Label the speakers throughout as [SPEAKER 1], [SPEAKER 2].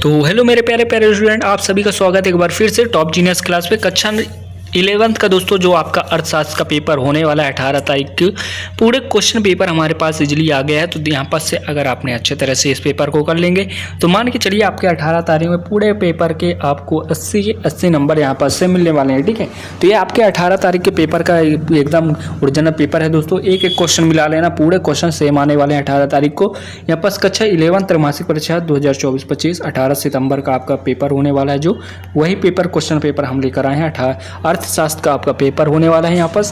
[SPEAKER 1] तो हेलो मेरे प्यारे प्यारे स्टूडेंट, आप सभी का स्वागत है एक बार फिर से टॉप जीनियस क्लास पे। कक्षा 11th का दोस्तों जो आपका अर्थशास्त्र का पेपर होने वाला है 18 तारीख को, पूरे क्वेश्चन पेपर हमारे पास इजीली आ गया है। तो यहाँ पर से अगर आपने अच्छे तरह से इस पेपर को कर लेंगे तो मान के चलिए आपके 18 तारीख में पूरे पेपर के आपको 80 के 80 नंबर यहाँ पर से मिलने वाले हैं। ठीक है, तो ये आपके 18 तारीख के पेपर का एकदम ओरिजिनल पेपर है दोस्तों। एक एक क्वेश्चन मिला लेना, पूरे क्वेश्चन सेम आने वाले हैं 18 तारीख को। यहाँ पर कक्षा 11 त्रैमासिक परीक्षा 2024-25 18 सितंबर का आपका पेपर होने वाला है। जो वही पेपर क्वेश्चन पेपर हम लेकर आए हैं, अर्थशास्त्र का आपका पेपर होने वाला है। यहाँ पर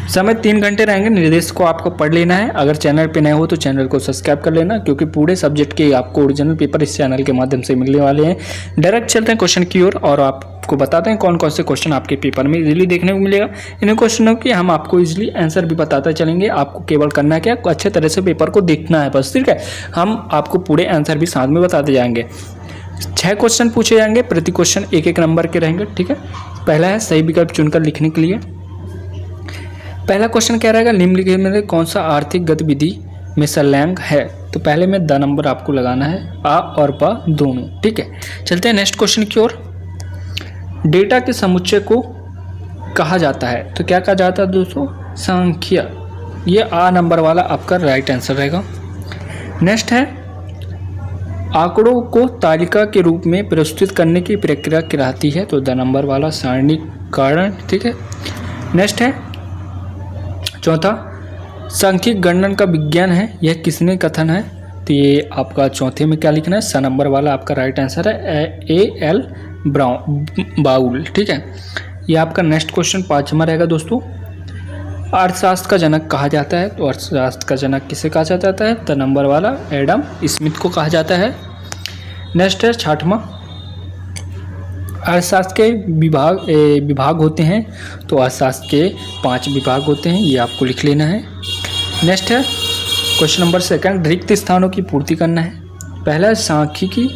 [SPEAKER 1] समय 3 घंटे रहेंगे। निर्देश को आपको पढ़ लेना है। अगर चैनल पे नए हो तो चैनल को सब्सक्राइब कर लेना, क्योंकि पूरे सब्जेक्ट के आपको ओरिजिनल पेपर इस चैनल के माध्यम से मिलने वाले हैं। डायरेक्ट चलते हैं क्वेश्चन की ओर और आपको बताते हैं कौन कौन से क्वेश्चन आपके पेपर में इजीली देखने को मिलेगा। इन क्वेश्चनों की हम आपको इजीली आंसर भी बताते चलेंगे। आपको केवल करना क्या, अच्छे तरह से पेपर को देखना है बस। ठीक है, हम आपको पूरे आंसर भी साथ में बताते जाएंगे। 6 क्वेश्चन पूछे जाएंगे, प्रति क्वेश्चन 1-1 नंबर के रहेंगे। ठीक है, पहला है सही विकल्प चुनकर लिखने के लिए। पहला क्वेश्चन क्या रहेगा, निम्नलिखित में कौन सा आर्थिक गतिविधि में संलग्न है। तो पहले में द नंबर आपको लगाना है, आ और ब दोनों। ठीक है, चलते हैं नेक्स्ट क्वेश्चन की ओर। डेटा के समुच्चय को कहा जाता है, तो क्या कहा जाता है दोस्तों, संख्या। ये आ नंबर वाला आपका राइट आंसर रहेगा। नेक्स्ट है आंकड़ों को तालिका के रूप में प्रस्तुत करने की प्रक्रिया कहलाती है, तो द नंबर वाला सारणीकरण। ठीक है, नेक्स्ट है चौथा सांख्यिक गणना का विज्ञान है, यह किसने कथन है। तो ये आपका चौथे में क्या लिखना है, स नंबर वाला आपका राइट आंसर है A.L. बाउल। ठीक है, ये आपका नेक्स्ट क्वेश्चन 5वां रहेगा दोस्तों। अर्थशास्त्र का जनक कहा जाता है, तो अर्थशास्त्र का जनक किसे कहा जाता है, द नंबर वाला एडम स्मिथ को कहा जाता है। नेक्स्ट है 6वां, अर्थशास्त्र के विभाग होते हैं, तो अर्थशास्त्र के 5 विभाग होते हैं, ये आपको लिख लेना है। नेक्स्ट है क्वेश्चन नंबर 2, रिक्त स्थानों की पूर्ति करना है। पहला है सांख्यिकी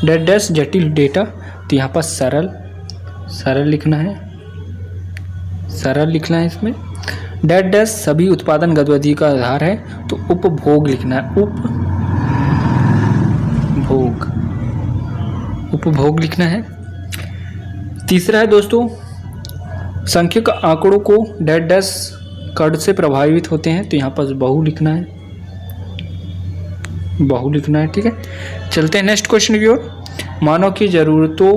[SPEAKER 1] डैश जटिल डेटा, तो यहाँ पर सरल लिखना है, सरल लिखना है इसमें। डैश सभी उत्पादन गतिविधि का आधार है, तो उपभोग लिखना है, उपभोग लिखना है। तीसरा है दोस्तों सांख्यिक आंकड़ों को डैश कण से प्रभावित होते हैं, तो यहाँ पर बहु लिखना है, बहु लिखना है। ठीक है, चलते हैं नेक्स्ट क्वेश्चन की ओर। मानव की ज़रूरतों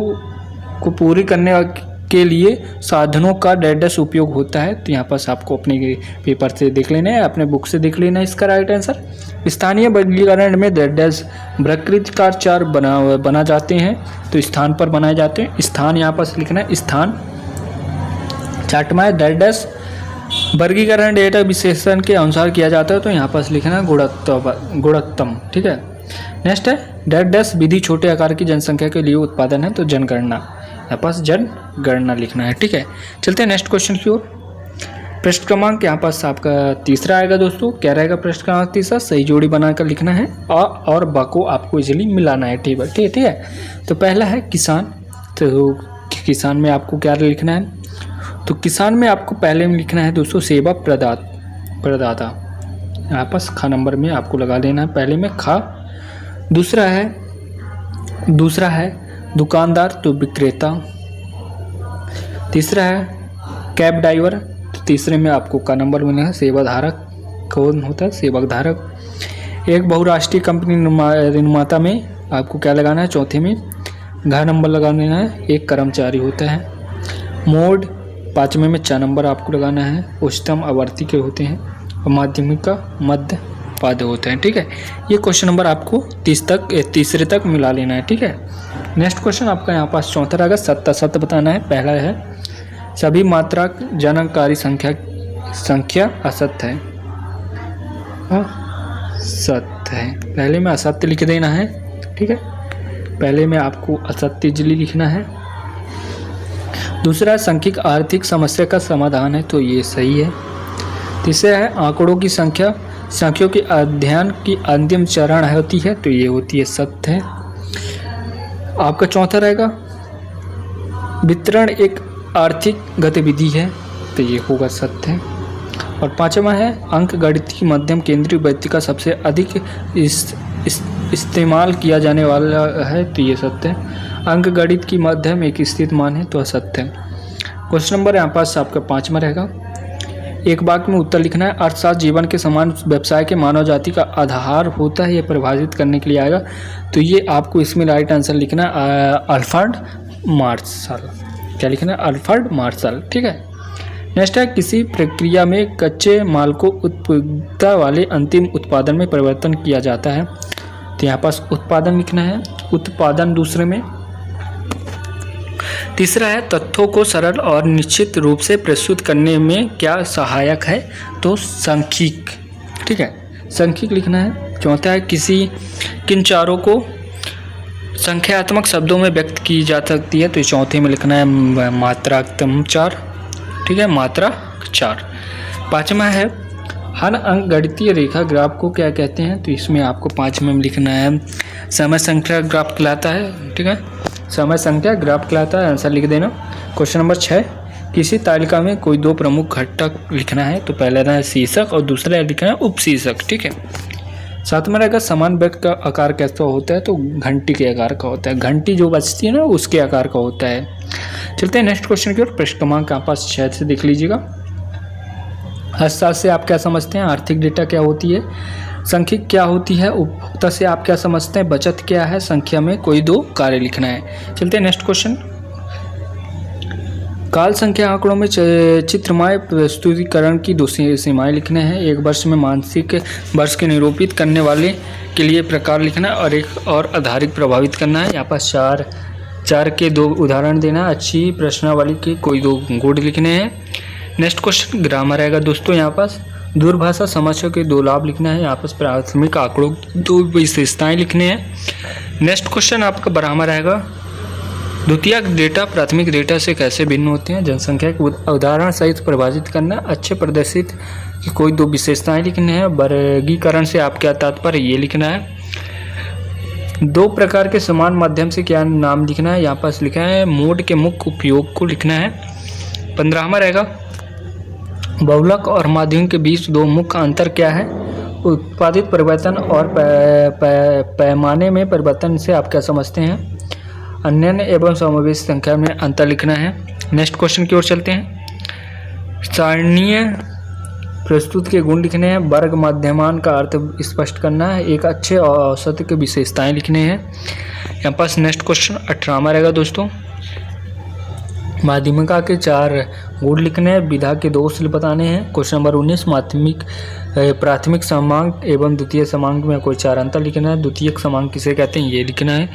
[SPEAKER 1] को पूरी करने के लिए साधनों का डैश उपयोग होता है, तो यहाँ पर आपको अपने पेपर से देख लेना है, अपने बुक से देख लेना है इसका राइट आंसर। स्थानीय वर्गीकरण में डैश वृत्ताकार चार बना जाते हैं, तो स्थान पर बनाए जाते हैं, स्थान यहाँ पर लिखना है, स्थान। 6वां डैश वर्गीकरण डेटा विशेषण के अनुसार किया जाता है, तो यहाँ पर लिखना है गुणोत्तम। ठीक है, नेक्स्ट है डैश विधि छोटे आकार की जनसंख्या के लिए उत्पादन है, तो जनगणना, यहाँ पास जनगणना लिखना है। ठीक है, चलते हैं नेक्स्ट क्वेश्चन की ओर। प्रश्न क्रमांक यहाँ पास आपका 3 आएगा दोस्तों। क्या रहेगा प्रश्न क्रमांक 3, सही जोड़ी बनाकर लिखना है, अ और ब को आपको इजीली मिलाना है टेबल। ठीक है, तो पहला है किसान, तो किसान में आपको क्या लिखना है, तो किसान में आपको पहले में लिखना है दोस्तों सेवा प्रदाता, यहाँ पास खा नंबर में आपको लगा लेना है, पहले में खा। दूसरा है दुकानदार, तो विक्रेता। तीसरा है कैब ड्राइवर, तो तीसरे में आपको का नंबर मिलेगा, सेवाधारक। कौन होता है, सेवक धारक। एक बहुराष्ट्रीय कंपनी निर्माता में आपको क्या लगाना है, चौथे में घ नंबर लगा लेना है, एक कर्मचारी होता है। मोड 5वें में 4 नंबर आपको लगाना है, उच्चतम आवर्ती के होते हैं, और माध्यमिक का मध्य पाद होते हैं। ठीक है, ये क्वेश्चन नंबर आपको 30 तक मिला लेना है। ठीक है, नेक्स्ट क्वेश्चन आपका यहाँ पास 4 रहेगा, सत्य बताना है। पहला है सभी मात्रा जनककारी संख्या असत्य है, सत्य है, पहले में असत्य लिख देना है। ठीक है, पहले में आपको असत्य इजली लिखना है। दूसरा सांख्यिक आर्थिक समस्या का समाधान है, तो ये सही है। तीसरा है आंकड़ों की संख्याओं के अध्ययन की अंतिम चरण होती है, तो ये होती है सत्य है। आपका 4 रहेगा वितरण एक आर्थिक गतिविधि है, तो ये होगा सत्य है। और 5वां है अंक गणित की मध्यम केंद्रीय व्यक्ति का सबसे अधिक इस्तेमाल किया जाने वाला है तो ये सत्य है। अंकगणित की माध्यम एक स्थित मान है तो असत्य है। क्वेश्चन नंबर यहाँ पास आपका 5वां रहेगा। एक वाक्य में उत्तर लिखना है। अर्थशास्त्र जीवन के समान व्यवसाय के मानव जाति का आधार होता है, ये परिभाषित करने के लिए आएगा। तो ये आपको इसमें राइट आंसर लिखना है अल्फ्रेड मार्शल। क्या लिखना है? Alfred Marshall. ठीक है। नेक्स्ट है, किसी प्रक्रिया में कच्चे माल को उपयोगिता वाले अंतिम उत्पादन में परिवर्तन किया जाता है। तो यहाँ पास उत्पादन लिखना है, उत्पादन दूसरे में। तीसरा है, तथ्यों को सरल और निश्चित रूप से प्रस्तुत करने में क्या सहायक है? तो सांख्यिक। ठीक है, सांख्यिक लिखना है। चौथा है, किन चारों को संख्यात्मक शब्दों में व्यक्त की जा सकती है? तो चौथे में लिखना है मात्रात्मक चार। ठीक है, मात्रा 4। 5वां है, हर अंकगणितीय रेखा ग्राफ को क्या कहते हैं? तो इसमें आपको 5वें में लिखना है समय संख्या ग्राफ कहलाता है। ठीक है, समय संख्या ग्राफ कहलाता है। आंसर लिख देना। क्वेश्चन नंबर 6, किसी तालिका में कोई 2 प्रमुख घटक लिखना है। तो पहला है शीर्षक और दूसरा लिखना है उपशीर्षक। ठीक है। 7वां रहेगा, समान वृत्त का आकार कैसा होता है? तो घंटी के आकार का होता है। घंटी जो बजती है ना उसके आकार का होता है। चलते हैं नेक्स्ट क्वेश्चन की ओर। प्रश्न क्रमांक आपके पास 6 से देख लीजिएगा। अर्थशास्त्र से आप क्या समझते हैं? आर्थिक डेटा क्या होती है? सांख्यिक क्या होती है? उपभोक्ता से आप क्या समझते हैं? बचत क्या है? संख्या में कोई 2 कार्य लिखना है। चलते हैं नेक्स्ट क्वेश्चन। काल संख्या आंकड़ों में चित्रमय प्रस्तुतिकरण की 2 सीमाएं लिखने हैं। एक वर्ष में मानसिक वर्ष के निरूपित करने वाले के लिए प्रकार लिखना है और एक और आधारित प्रभावित करना है। यहाँ पर चार के 2 उदाहरण देना। अच्छी प्रश्नावली के कोई 2 गुण लिखने हैं। नेक्स्ट क्वेश्चन ग्रामर रहेगा दोस्तों। यहाँ पास दूरभाषा समस्या के 2 लाभ लिखना है। यहाँ पर प्राथमिक आंकड़ों 2 विशेषताएं लिखने हैं। नेक्स्ट क्वेश्चन आपका बराबर रहेगा, द्वितीयक डेटा प्राथमिक डेटा से कैसे भिन्न होते हैं? जनसंख्या के उदाहरण सहित परिभाषित करना। अच्छे प्रदर्शित की कोई 2 विशेषताएं लिखने हैं। वर्गीकरण से आप क्या तात्पर्य? ये लिखना है। 2 प्रकार के समान माध्यम से क्या नाम लिखना है? यहाँ पास लिखा है मोड के मुख्य उपयोग को लिखना है। 15वां रहेगा, बहुलक और माध्यम के बीच 2 मुख्य अंतर क्या है? उत्पादित परिवर्तन और पैमाने में परिवर्तन से आप क्या समझते हैं? अन्य एवं समावेशी संख्या में अंतर लिखना है। नेक्स्ट क्वेश्चन की ओर चलते हैं। सारणीय प्रस्तुत के गुण लिखने हैं। वर्ग मध्यमान का अर्थ स्पष्ट करना है। एक अच्छे औसत के विशेषताएं लिखने हैं। यहाँ पास नेक्स्ट क्वेश्चन 18वां रहेगा दोस्तों। माध्यमिका के 4 गुण लिखने हैं। विधा के 2 शिल्प बताने हैं। क्वेश्चन नंबर 19, प्राथमिक समांक एवं द्वितीय समांक में कोई 4 अंतर लिखना है। द्वितीयक समांक किसे कहते हैं? ये लिखना है।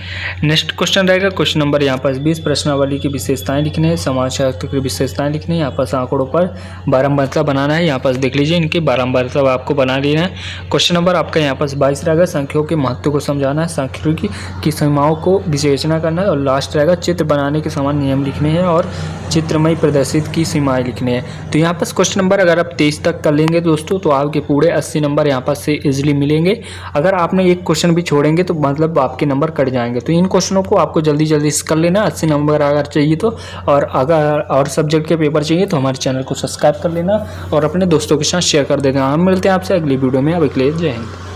[SPEAKER 1] नेक्स्ट क्वेश्चन रहेगा क्वेश्चन नंबर यहाँ पास 20, प्रश्नावली की विशेषताएं लिखने हैं। समाजशास्त्र की विशेषताएं लिखनी है। यहाँ पास आंकड़ों पर बारंबारता बनाना है। यहाँ पास देख लीजिए, इनकी बारंबारता आपको बना लेना है। क्वेश्चन नंबर आपका यहाँ पास 22 रहेगा, संख्याओं के महत्व को समझाना है। सांख्यिकी की सीमाओं को विवेचना करना है। और लास्ट रहेगा, चित्र बनाने के समान नियम लिखने हैं और चित्रमय प्रदर्शित की सीमाएं लिखने हैं। तो यहाँ पास क्वेश्चन नंबर अगर आप 23 तक कर लेंगे दोस्तों तो आपके पूरे 80 नंबर यहाँ पास से इजीली मिलेंगे। अगर आपने एक क्वेश्चन भी छोड़ेंगे तो मतलब आपके नंबर कट जाएंगे। तो इन क्वेश्चनों को आपको जल्दी जल्दी कर लेना। 80 नंबर अगर चाहिए तो, और अगर और सब्जेक्ट के पेपर चाहिए तो हमारे चैनल को सब्सक्राइब कर लेना और अपने दोस्तों के साथ शेयर कर देना। हम मिलते हैं आपसे अगली वीडियो में। अब के लिए जय हिंद।